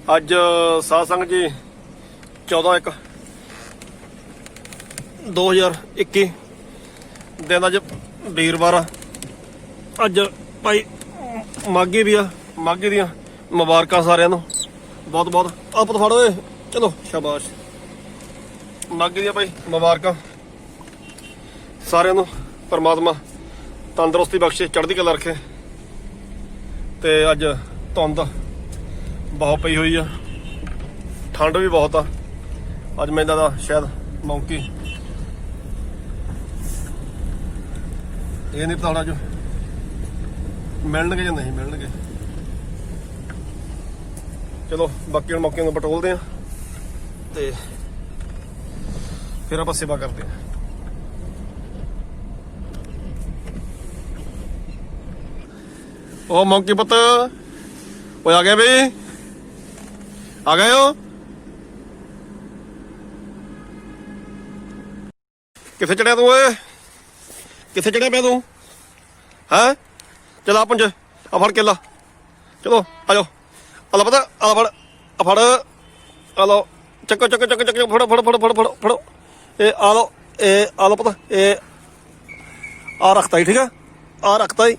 ਅੱਜ ਸਾਧ ਸੰਗਤ ਜੀ 14/1/2021 ਦਿਨ ਅੱਜ ਵੀਰਵਾਰ ਆ। ਅੱਜ ਭਾਈ ਮਾਘੀ ਵੀ ਆ, ਮਾਘੀ ਦੀਆਂ ਮੁਬਾਰਕਾਂ ਸਾਰਿਆਂ ਨੂੰ ਬਹੁਤ ਬਹੁਤ। ਆਪ ਫੜ ਓਏ, ਚਲੋ ਸ਼ਾਬਾਸ਼। ਮਾਘੀ ਦੀਆਂ ਭਾਈ ਮੁਬਾਰਕਾਂ ਸਾਰਿਆਂ ਨੂੰ। ਪਰਮਾਤਮਾ ਤੰਦਰੁਸਤੀ ਬਖਸ਼ੇ, ਚੜ੍ਹਦੀ ਕਲਾ ਰੱਖੇ। ਤੇ ਅੱਜ ਧੁੰਦ ਬਹੁਤ ਪਈ ਹੋਈ ਆ, ਠੰਡ ਵੀ ਬਹੁਤ ਆ। ਅੱਜ ਮੈਨੂੰ ਲੱਗਦਾ ਸ਼ਾਇਦ ਮੌਂਕੀ ਇਹ ਨਹੀਂ ਪਤਾ ਹੁਣ ਅੱਜ ਮਿਲਣਗੇ ਜਾਂ ਨਹੀਂ ਮਿਲਣਗੇ। ਚਲੋ ਬਾਕੀ ਹੁਣ ਮੌਕੇ ਨੂੰ ਪਟੋਲਦੇ ਆ ਤੇ ਫਿਰ ਆਪਾਂ ਸੇਵਾ ਕਰਦੇ ਆ। ਉਹ ਮੌਂਕੀ ਪੁੱਤ ਓਏ ਆ ਗਿਆ ਬਈ, ਆ ਗਏ ਹੋ? ਕਿੱਥੇ ਚੜਿਆ ਤੂੰ ਓਏ? ਕਿੱਥੇ ਚੜਿਆ ਪਿਆ ਤੂੰ? ਹੈਂ ਚਲ ਆ ਪੁੰਜ, ਆ ਫੜ ਕੇਲਾ। ਚਲੋ ਆ ਜਾਓ। ਆ ਲੈ ਪਤਾ, ਆ ਫੜ, ਆ ਫੜ, ਆ ਲਓ। ਚੱਕੋ ਚੱਕੋ ਚੱਕੋ ਚੱਕੋ, ਫੜੋ ਫੜੋ ਫੜੋ ਫੜੋ ਫੜੋ ਫੜੋ। ਇਹ ਆ ਲਓ, ਇਹ ਆ ਲਓ ਪਤਾ, ਇਹ ਆ ਰੱਖਤਾ ਹੀ, ਠੀਕ ਆ, ਆ ਰੱਖਤਾ ਹੀ।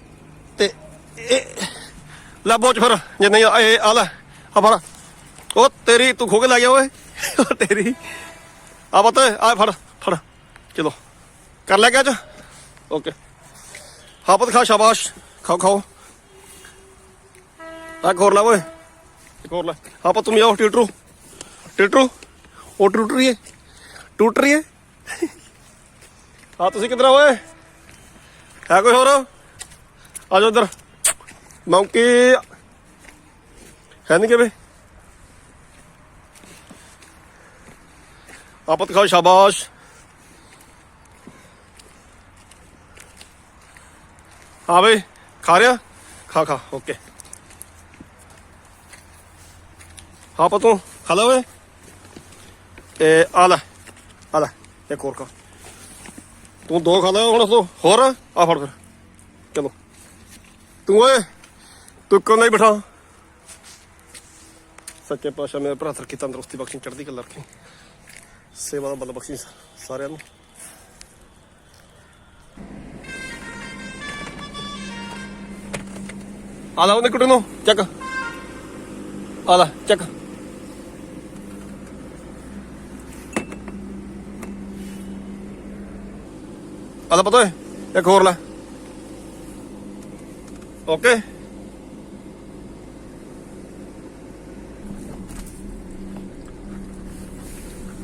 ਤੇ ਇਹ ਲੈ ਬੋਚ ਫਿਰ, ਜੇ ਨਹੀਂ ਇਹ ਆ ਲੈ, ਆ ਫੜ। ਉਹ ਤੇਰੀ ਤੂੰ ਖੋ ਕੇ ਲੈ ਗਿਆ ਓਏ, ਉਹ ਤੇਰੀ ਆ ਪੁੱਤ, ਆ ਫੜ ਫੜ। ਚਲੋ ਕਰ ਲੈ ਗਿਆ ਅੱਜ, ਓਕੇ। ਹਾਂ ਪੁੱਤ ਖਾ, ਸ਼ਾਬਾਸ਼, ਖਾਓ ਖਾਓ। ਆ ਖੋਰ ਲੈ ਓਏ, ਇੱਕ ਹੋਰ ਲੈ। ਹਾਂ ਪੁੱਤ ਤੁਮ ਆਓ। ਟਿਊਟਰੂ ਟਿਊਟਰੂ, ਉਹ ਟੁੱਟ ਰਹੀ ਹੈ, ਟੁੱਟ ਰਹੀ ਹੈ। ਹਾਂ ਤੁਸੀਂ ਕਿੱਧਰ ਓਏ? ਹੈ ਕੋਈ ਹੋਰ? ਆ ਜਾਓ ਇੱਧਰ। ਮੌਂਕੀ ਹੈ ਨਹੀਂ ਕਿਵੇਂ? ਆ ਪੁੱਤ ਖਾਓ, ਸ਼ਾਬਾਸ਼। ਹਾਂ ਬਈ ਖਾ ਰਿਹਾ, ਖਾ ਖਾ, ਓਕੇ। ਹਾਂ ਪੁੱਤ ਤੂੰ ਖਾ ਲੈ ਓਏ। ਤੇ ਆ ਲੈ, ਆ ਲੈ ਇੱਕ ਹੋਰ ਖਾ। ਤੂੰ ਦੋ ਖਾ ਲੈ ਹੁਣ, ਤੂੰ ਹੋਰ ਆ ਫੜ ਫਿਰ। ਚਲੋ ਤੂੰ ਓਏ, ਤੂੰ ਕਿਉਂ ਨਹੀਂ ਬਿਠਾ? ਸੱਚੇ ਪਾਤਸ਼ਾਹ ਮੇਰੇ ਭਰਾ ਤਰੱਕੀ ਤੰਦਰੁਸਤੀ ਬਖਸ਼ੀ, ਚੜ੍ਹਦੀ ਕਲਾ ਰੱਖੀ, ਸੇਵਾ ਦਾ ਬਲ ਬਖਸ਼ੀ ਸਾਰਿਆਂ ਨੂੰ। ਆ ਲੈ ਉਹਨੇ ਕੁੜੀ ਨੂੰ ਚੱਕ, ਆ ਲੈ ਚੱਕ। ਆ ਲੈ ਪਤਾ ਓਏ, ਇੱਕ ਹੋਰ ਲੈ, ਓਕੇ।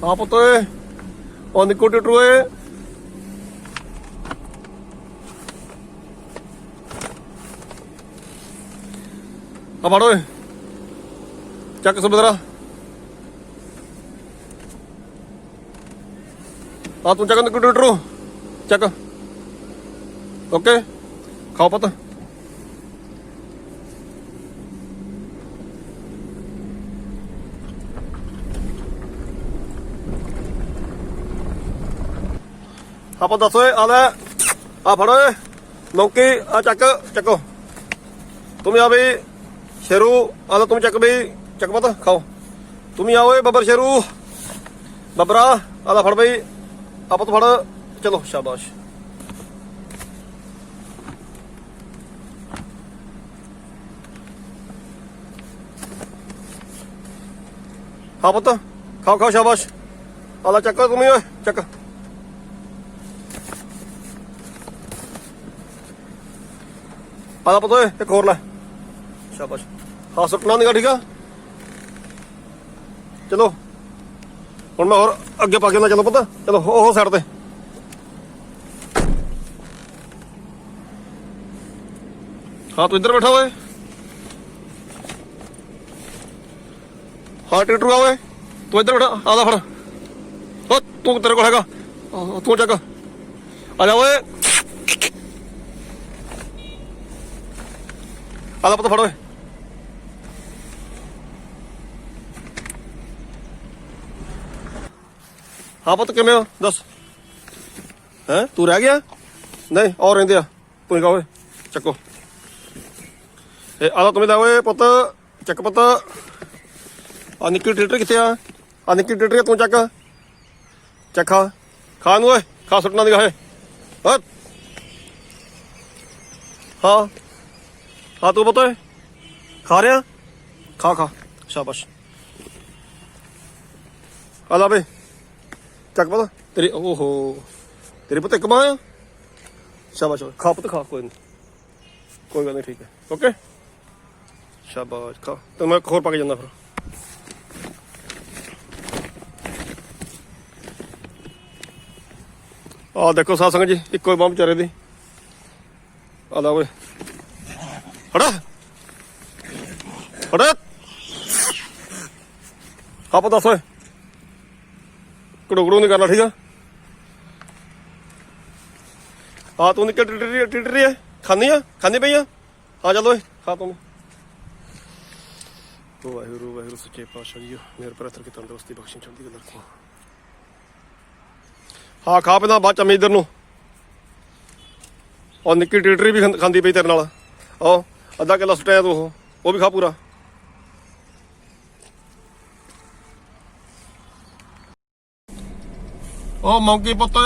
ਹਾਂ ਪੁੱਤ ਓਏ, ਉਹ ਨਿੱਕੂ ਟਿੱਟੂ ਓਏ। ਆ ਫੜ ਓਏ, ਚੱਕ ਸੁਭਦਰਾ। ਆ ਤੂੰ ਚੱਕ ਨਿੱਕੂ ਟਿੱਟੂ, ਚੱਕ, ਓਕੇ। ਖਾਓ ਪੁੱਤ। ਆਪਾਂ ਦੱਸੋ ਓਏ, ਆ ਲੈ, ਆ ਫੜ ਓਏ ਮੌਂਕੀ, ਆ ਚੱਕ, ਚੱਕੋ। ਤੁਮ ਆ ਬਈ शेरू, आ लो तुम चक भी, चक पता खाओ। तुम ही आओ बबर शेरू, बबरा आला फड़ भाई, आप तो फड़। चलो शाबाश। हाँ पुत खाओ खाओ, शाबाश। आला चक तुम ही चक। आला पुत एक होर ला, शाबाश। हाँ सुटना नहीं, ठीक है। चलो हुण मैं और अगे पा के ना, चलो पता, चलो हो साइड ते। हाँ तू इधर बैठा हुआ है। हाँ टिकटू आओ, तू इधर बैठा, आधा फड़। तू तेरे को हैगा, तू चक, आ जा ओए। आधा पता फड़ो। हाँ पुत किमें हो दस? है तू रह गया? नहीं और रेंदे आ, तू ही खाओ चको। आला तुम्हें लाओ पुत, चक पुत। ਆ ਨਿੱਕੀ ਟੀਟਰੀ ਕਿੱਥੇ ਆ? ਆ ਨਿੱਕੀ ਟੀਟਰੀ ਤੂੰ ਚੱਕ ਖਾ ਨੂੰ ਓਏ, ਖਾ ਸੁੱਟਣਾ ਦੀ ਹੈ। ਹਾਂ ਤੂੰ ਪਤਾ ਖਾ ਰਿਹਾ, ਖਾ ਸ਼ਾਬਾਸ਼। ਆ ਲਾ ਬੇ ਚੱਕ ਪਤਾ ਤੇਰੀ, ਓਹੋ ਤੇਰੀ ਪਤਾ ਇੱਕ ਮਾਂ ਆ। ਸ਼ਾਬਾਸ਼ ਖਾ ਪੁੱਤ ਖਾ, ਕੋਈ ਗੱਲ ਨਹੀਂ ਠੀਕ ਹੈ ਓਕੇ ਸ਼ਾਬਾਸ਼ ਖਾ। ਤੇ ਮੈਂ ਹੋਰ ਪਾ ਕੇ ਜਾਂਦਾ ਫਿਰ। ਆਹ ਦੇਖੋ ਸਾਧ ਸੰਗਤ ਜੀ, ਇੱਕੋ ਹੀ ਬਾਂਹ ਵਿਚਾਰੇ ਦੀ। ਆ ਲਾ ਓਏ ਫੜਾ ਆਪ ਦੱਸ ਓਏ, ਕੜੂਕੜੂ ਨਹੀਂ ਕਰਨਾ ਠੀਕ ਆ। ਹਾਂ ਤੂੰ ਨਿੱਕੇ ਟਿਟਰੀ ਹੈ, ਖਾਂਦੀ ਪਈ ਆ। ਹਾਂ ਚੱਲ ਓਏ ਖਾ ਤੂੰ। ਵਾਹਿਗੁਰੂ ਸੱਚੇ ਪਾਤਸ਼ਾਹ ਜੀ ਮੇਰੇ ਪਰ ਅਤਰ ਕੀ ਤੰਦਰੁਸਤੀ ਬਖਸ਼ਣ, ਚੜ੍ਹਦੀ ਕਲਾ ਰੱਖੀ। ਹਾਂ ਖਾ ਪੈਂਦਾ ਬਾਅਦ ਚ ਮੈਂ ਇੱਧਰ ਨੂੰ। ਔਰ ਨਿੱਕੀ ਟਿਟਰੀ ਵੀ ਖਾਂਦੀ ਪਈ ਤੇਰੇ ਨਾਲ। ਆਹ ਅੱਧਾ ਕਿੱਲਾ ਸੁੱਟਿਆ ਤੂੰ, ਉਹ ਵੀ ਖਾ ਪੂਰਾ। ਉਹ ਮੌਂਕੀ ਪੁੱਤ,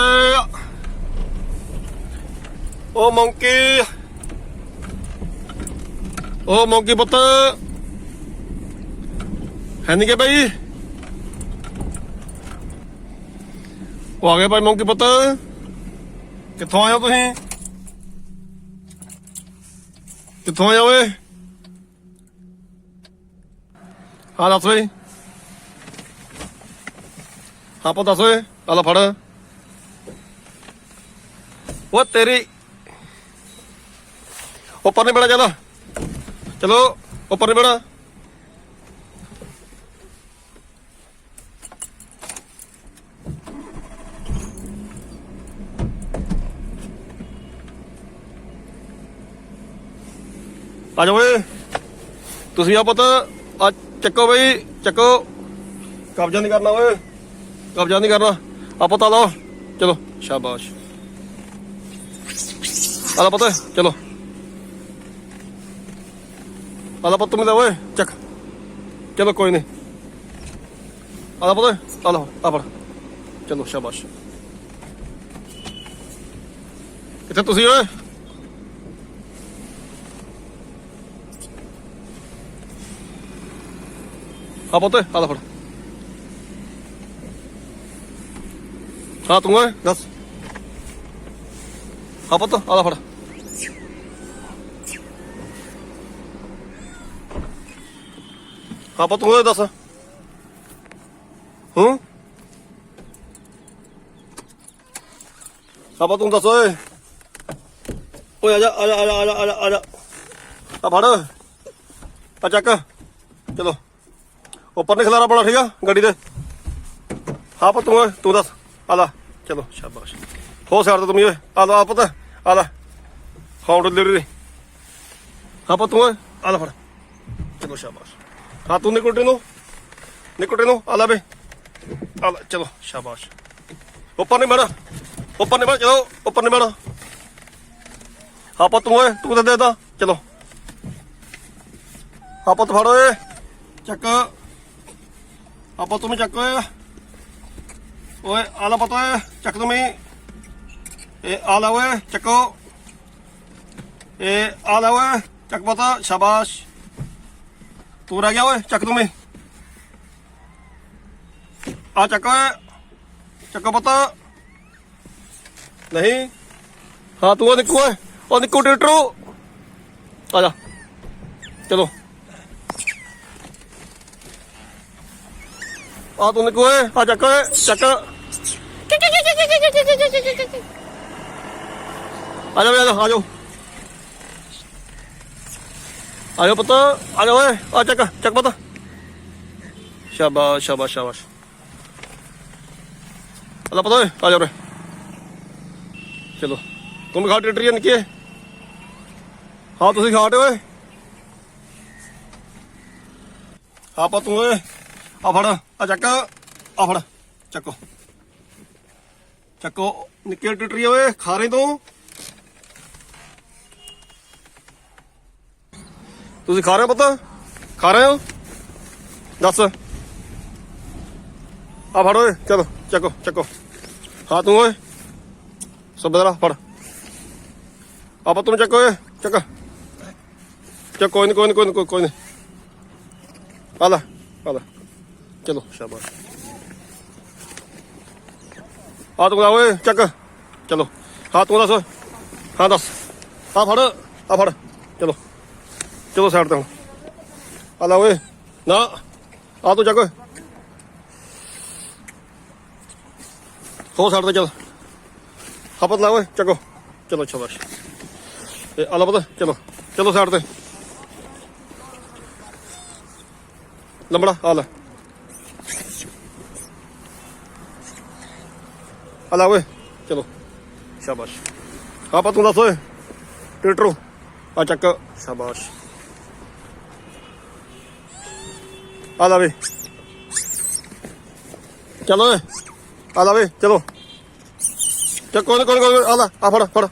ਉਹ ਮੌਂਕੀ ਪੁੱਤ ਹੈ ਨੀ ਗੇ ਬਈ। ਉਹ ਆ ਗਏ ਭਾਈ ਮੌਂਕੀ ਪੁੱਤ। ਕਿੱਥੋਂ ਆਏ ਹੋ ਤੁਸੀਂ? ਕਿੱਥੋਂ ਆਏ ਓਏ? ਹਾਂ ਦੱਸ ਬਈ। ਹਾਂ ਪੁੱਤ ਦੱਸ ਓਏ। ਆ ਲੈ ਫੜ। ਉਹ ਤੇਰੀ ਉੱਪਰ ਨਹੀਂ ਬੜਾ, ਚਲੋ ਉੱਪਰ ਨਹੀਂ ਬੜਾ। ਆ ਜਾਓ ਓਏ ਤੁਸੀਂ। ਆ ਪੁੱਤ ਆ ਚੱਕੋ ਬਈ ਚੱਕੋ, ਕਬਜ਼ਾ ਨਹੀਂ ਕਰਨਾ ਓਏ, ਕਬਜ਼ਾ ਨਹੀਂ ਕਰਨਾ। ਆ ਪੁੱਤ ਆ ਲਓ, ਚਲੋ ਸ਼ਾਬਾਸ਼। ਆ ਲੈ ਪੁੱਤ ਚਲੋ। ਆ ਲੈ ਪੁੱਤ ਮਿਲਾ ਓਏ ਚੱਕ, ਚਲੋ ਕੋਈ ਨਹੀਂ। ਆ ਲੈ ਪੁੱਤ ਆ ਲਓ, ਆ ਫੜ ਚਲੋ ਸ਼ਾਬਾਸ਼। ਕਿੱਥੇ ਤੁਸੀਂ ਓਏ? ਆ ਪੁੱਤ ਆ ਲੈ ਫੜ। ਹਾਂ ਤੂੰ ਓਏ ਦੱਸ। ਆ ਪੁੱਤ ਆ ਲੈ ਫੜ। ਹਾਂ ਪੁੱਤ ਤੂੰ ਓਏ ਦੱਸ। ਆ ਪੁੱਤ ਤੂੰ ਦੱਸ ਓਏ। ਓਏ ਆ ਜਾ ਆ ਫੜ ਆ ਚੱਕ, ਚਲੋ ਉੱਪਰ ਨੀ ਖਲਾਰਾ ਪਾਉਣਾ ਠੀਕ ਆ ਗੱਡੀ ਦੇ। ਹਾਂ ਪੁੱਤ ਤੂੰ ਦੱਸ। ਆ ਲਾ ਚਲੋ ਸ਼ਾਬਾਸ਼। ਹੋ ਸਾਈਡ ਤੇ ਤੁਮੀ ਓਏ। ਆ ਲਾ ਪੁੱਤ ਆ ਲਾ ਹੋਮ ਡਿਲੀਵਰੀ। ਹਾਂ ਪੁੱਤ ਤੂੰ ਆ ਲਾ ਫੜ ਚਲੋ ਸ਼ਾਬਾਸ਼। ਹਾਂ ਤੂੰ ਨਿਕੁਟੇ ਨੂੰ ਆ ਲਾ ਬੇ, ਆ ਲਾ ਚਲੋ ਸ਼ਾਬਾਸ਼। ਉੱਪਰ ਨਹੀਂ ਬਹਿਣਾ ਚਲੋ ਉੱਪਰ ਨਹੀਂ ਬਹਿਣਾ। ਹਾਂ ਪੁੱਤ ਤੂੰ ਤਾਂ ਦੇ ਦਾ ਚਲੋ। ਹਾਂ ਪੁੱਤ ਫੜ ਓਏ ਚੱਕ। ਆਪਾਂ ਤੁਮੇ ਚੱਕ ਓਏ ਆ ਲਾ ਪੁੱਤ ਓਏ ਚੱਕ ਤੁਮੀ। ਇਹ ਆ ਲਾ ਓਏ ਚੱਕੋ। ਇਹ ਆ ਲਾ ਓਏ ਚੱਕ ਪੁੱਤ ਸ਼ਾਬਾਸ਼। ਤੂੰ ਰਹਿ ਗਿਆ ਓਏ ਚੱਕ ਤੁਮੇ। ਆ ਚੱਕ ਓਏ ਚੱਕੋ ਪੁੱਤ। ਨਹੀਂ ਹਾਂ ਤੂੰ ਨਿੱਕੂ ਓਏ, ਉਹ ਨਿੱਕੂ ਟਿਟਰੂ ਆ ਜਾ ਚਲੋ। ਆ ਤੂੰ ਨਿੱਕੂ ਓਏ ਆ ਚੱਕ ਓਏ ਚੱਕ। ਆ ਜਾਓ ਪੁੱਤ ਆ ਜਾ ਓਏ। ਆ ਚੱਕ ਪੁੱਤ ਸ਼ਾਬਾਸ਼। ਆ ਲੈ ਪੁੱਤ ਓਏ ਆ ਜਾ ਉਰੇ ਚਲੋ। ਤੂੰ ਵੀ ਖਾ ਟਿਟਰੀ ਨਿੱਕੀ। ਹਾਂ ਤੁਸੀਂ ਖਾਟ ਓਏ। ਹਾਂ ਪੁੱਤ ਤੂੰ ਓਏ ਆ ਫੜ ਆ ਚੱਕ। ਆ ਫੜ ਚੱਕੋ ਨਿੱਕੇ ਟਿਟਰੀ ਓਏ। ਖਾ ਰਹੇ ਤੂੰ? ਤੁਸੀਂ ਖਾ ਰਹੇ ਹੋ ਪੁੱਤ? ਖਾ ਰਹੇ ਹੋ ਦੱਸ। ਆ ਫੜ ਓਏ ਚਲੋ ਚੱਕੋ ਚੱਕੋ ਹਾਂ ਤੂੰ ਓਏ ਸੁਬੇਦਰਾ ਫੜ ਆਪਾਂ ਤੂੰ ਚੱਕ ਓਏ ਚੱਕ ਚੱਕ ਕੋਈ ਨਹੀਂ ਆ ਲੈ ਚਲੋ ਸ਼ਾਬਾਸ਼ ਆ ਤੂੰ ਆ ਓਏ ਚੱਕ ਚਲੋ ਹਾਂ ਤੂੰ ਦੱਸ ਹਾਂ ਦੱਸ ਆ ਫੜ ਚਲੋ ਸਾਈਡ ਤੇ ਹੁਣ ਆ ਲੈ ਓਏ ਨਾ ਆ ਤੂੰ ਚੱਕ ਓਏ ਹੋ ਸਾਈਡ ਤੇ ਚੱਲ ਹਪਤ ਲਾ ਓਏ ਚੱਕੋ ਚਲੋ ਸ਼ਾਬਾਸ਼ ਤੇ ਆ ਲੈ ਪਤਾ ਚਲੋ ਸਾਈਡ ਤੇ ਲੰਬੜਾ ਆ ਲੈ ਆ ਲੈ ਓਏ ਚਲੋ ਸ਼ਾਬਾਸ਼ ਆਪਾਂ ਤੂੰ ਦੱਸ ਓਏ ਟੀਟਰੂ ਆ ਚੱਕ ਸ਼ਾਬਾਸ਼ ਆ ਲੈ ਵੇ ਚਲੋ ਓਏ ਆ ਲੈ ਵੇ ਚਲੋ ਚੱਕ ਕੋਈ ਆ ਲੈ ਆ ਫੜ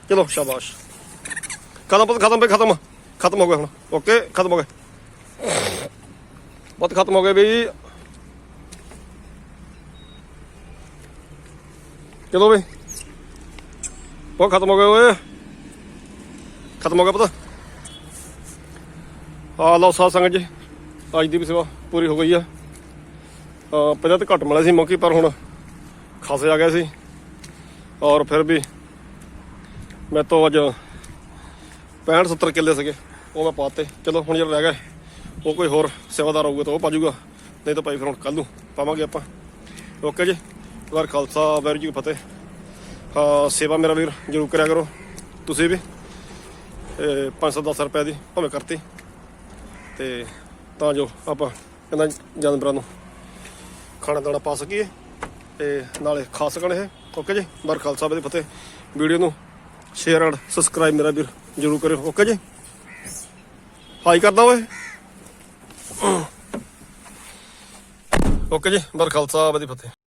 ਚਲੋ ਸ਼ਾਬਾਸ਼ ਖਤਮ ਹੋ ਗਏ ਹੁਣ ਓਕੇ ਖਤਮ ਹੋ ਗਏ ਬਹੁਤ ਖਤਮ ਹੋ ਗਏ ਬਈ ਚਲੋ ਬਈ ਬਹੁਤ ਖਤਮ ਹੋ ਗਏ ਓਏ ਖਤਮ ਹੋ ਗਿਆ ਪਤਾ ਆ ਲਓ ਸਾਧ ਸੰਗਤ ਜੀ ਅੱਜ ਦੀ ਵੀ ਸੇਵਾ ਪੂਰੀ ਹੋ ਗਈ ਆ ਪਹਿਲਾਂ ਤਾਂ ਘੱਟ ਮਿਲਿਆ ਸੀ ਮੌਕੀ ਪਰ ਹੁਣ ਖਾਸੇ ਆ ਗਏ ਸੀ ਔਰ ਫਿਰ ਵੀ ਮੇਰੇ ਤੋਂ ਅੱਜ 65-70 ਕਿੱਲੇ ਸੀਗੇ ਉਹ ਮੈਂ ਪਾਤੇ ਚਲੋ ਹੁਣ ਜਿਹੜਾ ਰਹਿ ਗਿਆ ਉਹ ਕੋਈ ਹੋਰ ਸੇਵਾਦਾਰ ਆਊਗਾ ਤਾਂ ਉਹ ਪਾ ਜੂਗਾ ਨਹੀਂ ਤਾਂ ਭਾਈ ਫਿਰ ਹੁਣ ਕੱਲ੍ਹ ਨੂੰ ਪਾਵਾਂਗੇ ਆਪਾਂ ਓਕੇ ਜੀ ਵਾਰ ਖਾਲਸਾ ਵਾਹਿਗੁਰੂ ਜੀ ਕੀ ਫਤਿਹ ਹਾਂ ਸੇਵਾ ਮੇਰਾ ਵੀਰ ਜ਼ਰੂਰ ਕਰਿਆ ਕਰੋ ਤੁਸੀਂ ਵੀ 510 ਰੁਪਏ ਦੀ ਭਾਵੇਂ ਕਰਤੀ ਤੇ ਤਾਂ ਜੋ ਆਪਾਂ ਇਹਨਾਂ ਜਾਨਵਰਾਂ ਨੂੰ ਖਾਣਾ ਦਾਣਾ ਪਾ ਸਕੀਏ ਤੇ ਨਾਲੇ ਖਾ ਸਕਣ ਇਹ ਓਕੇ ਜੀ ਵਾਰ ਖਾਲਸਾ ਵਾਹਿਗੁਰੂ ਜੀ ਕੀ ਫਤਿਹ ਵੀਡੀਓ ਨੂੰ ਸ਼ੇਅਰ ਐਂਡ ਸਬਸਕ੍ਰਾਈਬ ਮੇਰਾ ਵੀਰ ਜ਼ਰੂਰ ਕਰਿਓ ਓਕੇ ਜੀ ਹਾਈ ਕਰਦਾ ਓਏ ਓਕੇ ਜੀ ਵਾਰ ਖਾਲਸਾ ਵਾਹਿਗੁਰੂ ਜੀ ਕੀ ਫਤਿਹ